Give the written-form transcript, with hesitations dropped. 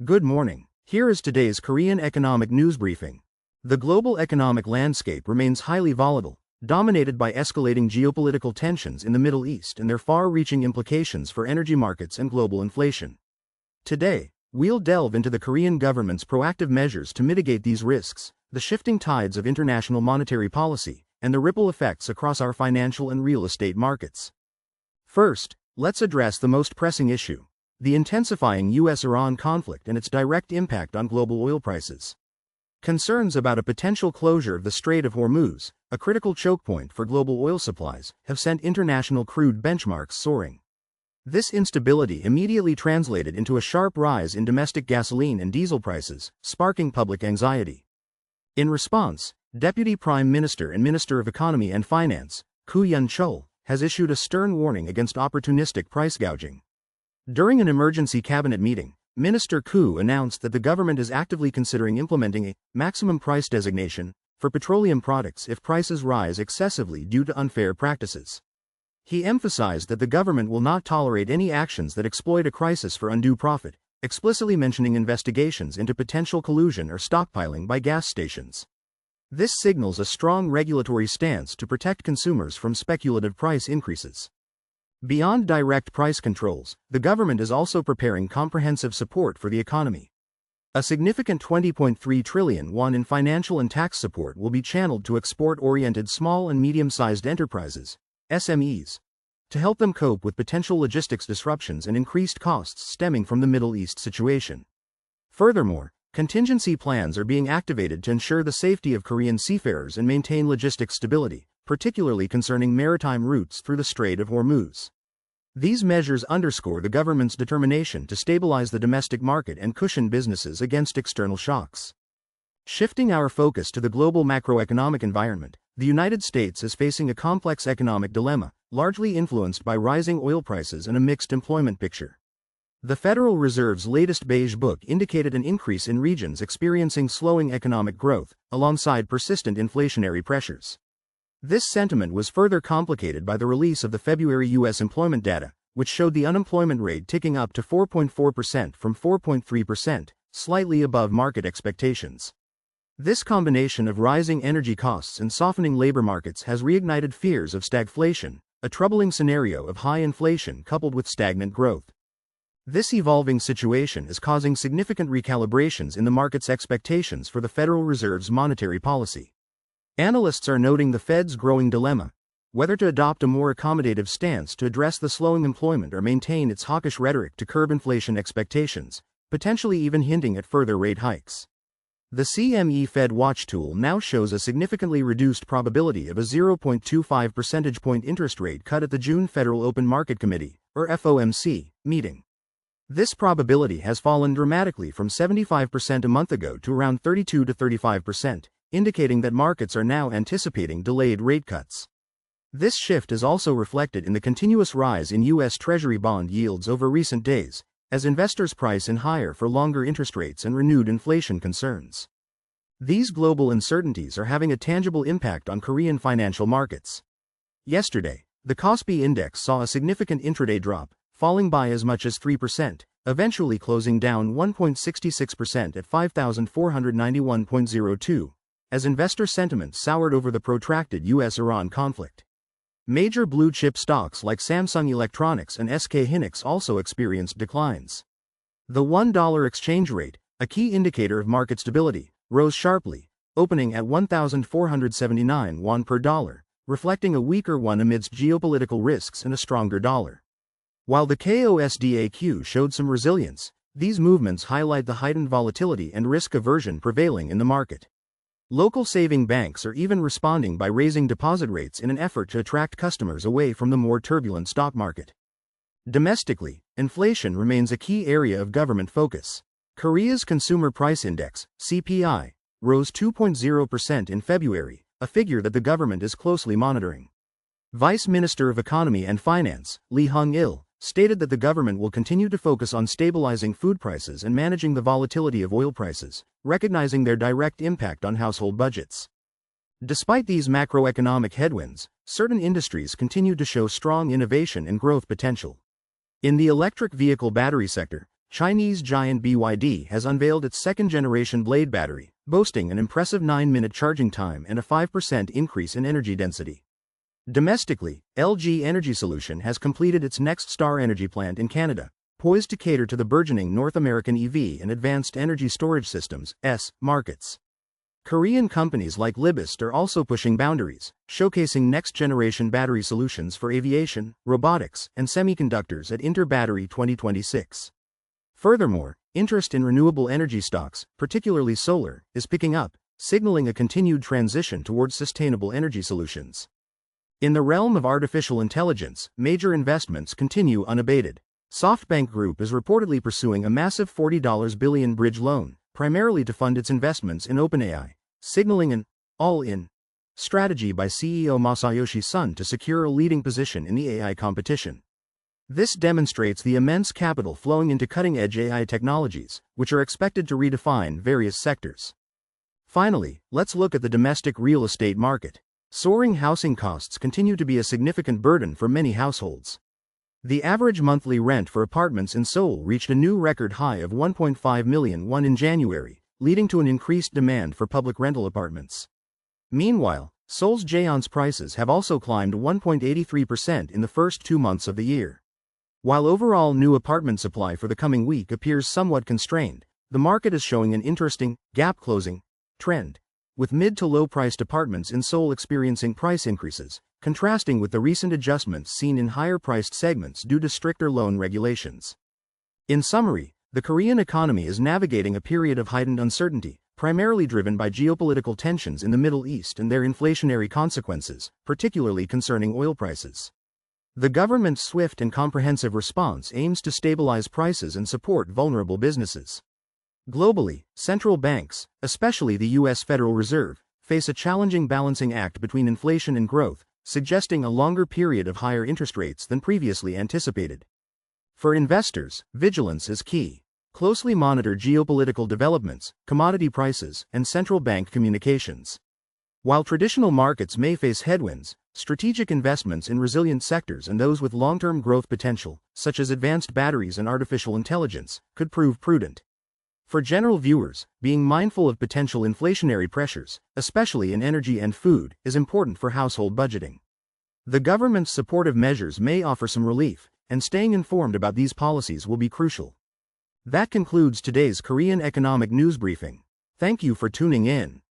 Good morning. Here is today's Korean economic news briefing. The global economic landscape remains highly volatile, dominated by escalating geopolitical tensions in the Middle East and their far-reaching implications for energy markets and global inflation. Today, we'll delve into the Korean government's proactive measures to mitigate these risks, the shifting tides of international monetary policy, and the ripple effects across our financial and real estate markets. First, let's address the most pressing issue: the intensifying U.S.-Iran conflict and its direct impact on global oil prices. Concerns about a potential closure of the Strait of Hormuz, a critical choke point for global oil supplies, have sent international crude benchmarks soaring. This instability immediately translated into a sharp rise in domestic gasoline and diesel prices, sparking public anxiety. In response, Deputy Prime Minister and Minister of Economy and Finance, Koo Yoon-chol, has issued a stern warning against opportunistic price gouging. During an emergency cabinet meeting, Minister Koo announced that the government is actively considering implementing a maximum price designation for petroleum products if prices rise excessively due to unfair practices. He emphasized that the government will not tolerate any actions that exploit a crisis for undue profit, explicitly mentioning investigations into potential collusion or stockpiling by gas stations. This signals a strong regulatory stance to protect consumers from speculative price increases. Beyond direct price controls, the government is also preparing comprehensive support for the economy. A significant 20.3 trillion won in financial and tax support will be channeled to export-oriented small and medium-sized enterprises, SMEs, to help them cope with potential logistics disruptions and increased costs stemming from the Middle East situation. Furthermore, contingency plans are being activated to ensure the safety of Korean seafarers and maintain logistics stability, particularly concerning maritime routes through the Strait of Hormuz. These measures underscore the government's determination to stabilize the domestic market and cushion businesses against external shocks. Shifting our focus to the global macroeconomic environment, the United States is facing a complex economic dilemma, largely influenced by rising oil prices and a mixed employment picture. The Federal Reserve's latest Beige Book indicated an increase in regions experiencing slowing economic growth, alongside persistent inflationary pressures. This sentiment was further complicated by the release of the February U.S. employment data, which showed the unemployment rate ticking up to 4.4% from 4.3%, slightly above market expectations. This combination of rising energy costs and softening labor markets has reignited fears of stagflation, a troubling scenario of high inflation coupled with stagnant growth. This evolving situation is causing significant recalibrations in the market's expectations for the Federal Reserve's monetary policy. Analysts are noting the Fed's growing dilemma: whether to adopt a more accommodative stance to address the slowing employment or maintain its hawkish rhetoric to curb inflation expectations, potentially even hinting at further rate hikes. The CME Fed Watch tool now shows a significantly reduced probability of a 0.25 percentage point interest rate cut at the June Federal Open Market Committee, or FOMC, meeting. This probability has fallen dramatically from 75% a month ago to around 32 to 35%. Indicating that markets are now anticipating delayed rate cuts. This shift is also reflected in the continuous rise in U.S. Treasury bond yields over recent days, as investors price in higher for longer interest rates and renewed inflation concerns. These global uncertainties are having a tangible impact on Korean financial markets. Yesterday, the Kospi index saw a significant intraday drop, falling by as much as 3%, eventually closing down 1.66% at 5,491.02. as investor sentiment soured over the protracted U.S.-Iran conflict. Major blue-chip stocks like Samsung Electronics and SK Hynix also experienced declines. The $1 exchange rate, a key indicator of market stability, rose sharply, opening at 1,479 won per dollar, reflecting a weaker won amidst geopolitical risks and a stronger dollar. While the KOSDAQ showed some resilience, these movements highlight the heightened volatility and risk aversion prevailing in the market. Local saving banks are even responding by raising deposit rates in an effort to attract customers away from the more turbulent stock market. Domestically, inflation remains a key area of government focus. Korea's Consumer Price Index, CPI, rose 2.0% in February, a figure that the government is closely monitoring. Vice Minister of Economy and Finance, Lee Hung-il, stated that the government will continue to focus on stabilizing food prices and managing the volatility of oil prices, recognizing their direct impact on household budgets. Despite these macroeconomic headwinds, certain industries continue to show strong innovation and growth potential. In the electric vehicle battery sector, Chinese giant BYD has unveiled its second-generation Blade battery, boasting an impressive 9-minute charging time and a 5% increase in energy density. Domestically, LG Energy Solution has completed its next Star Energy plant in Canada, poised to cater to the burgeoning North American EV and advanced energy storage systems markets. Korean companies like Libist are also pushing boundaries, showcasing next-generation battery solutions for aviation, robotics, and semiconductors at Interbattery 2026. Furthermore, interest in renewable energy stocks, particularly solar, is picking up, signaling a continued transition towards sustainable energy solutions. In the realm of artificial intelligence, major investments continue unabated. SoftBank Group is reportedly pursuing a massive $40 billion bridge loan, primarily to fund its investments in OpenAI, signaling an all-in strategy by CEO Masayoshi Son to secure a leading position in the AI competition. This demonstrates the immense capital flowing into cutting-edge AI technologies, which are expected to redefine various sectors. Finally, let's look at the domestic real estate market. Soaring housing costs continue to be a significant burden for many households. The average monthly rent for apartments in Seoul reached a new record high of 1.5 million won in January, leading to an increased demand for public rental apartments. Meanwhile, Seoul's Jaeon's prices have also climbed 1.83% in the first 2 months of the year. While overall new apartment supply for the coming week appears somewhat constrained, the market is showing an interesting gap-closing trend, with mid to low-priced apartments in Seoul experiencing price increases, contrasting with the recent adjustments seen in higher-priced segments due to stricter loan regulations. In summary, the Korean economy is navigating a period of heightened uncertainty, primarily driven by geopolitical tensions in the Middle East and their inflationary consequences, particularly concerning oil prices. The government's swift and comprehensive response aims to stabilize prices and support vulnerable businesses. Globally, central banks, especially the U.S. Federal Reserve, face a challenging balancing act between inflation and growth, suggesting a longer period of higher interest rates than previously anticipated. For investors, vigilance is key. Closely monitor geopolitical developments, commodity prices, and central bank communications. While traditional markets may face headwinds, strategic investments in resilient sectors and those with long-term growth potential, such as advanced batteries and artificial intelligence, could prove prudent. For general viewers, being mindful of potential inflationary pressures, especially in energy and food, is important for household budgeting. The government's supportive measures may offer some relief, and staying informed about these policies will be crucial. That concludes today's Korean Economic News Briefing. Thank you for tuning in.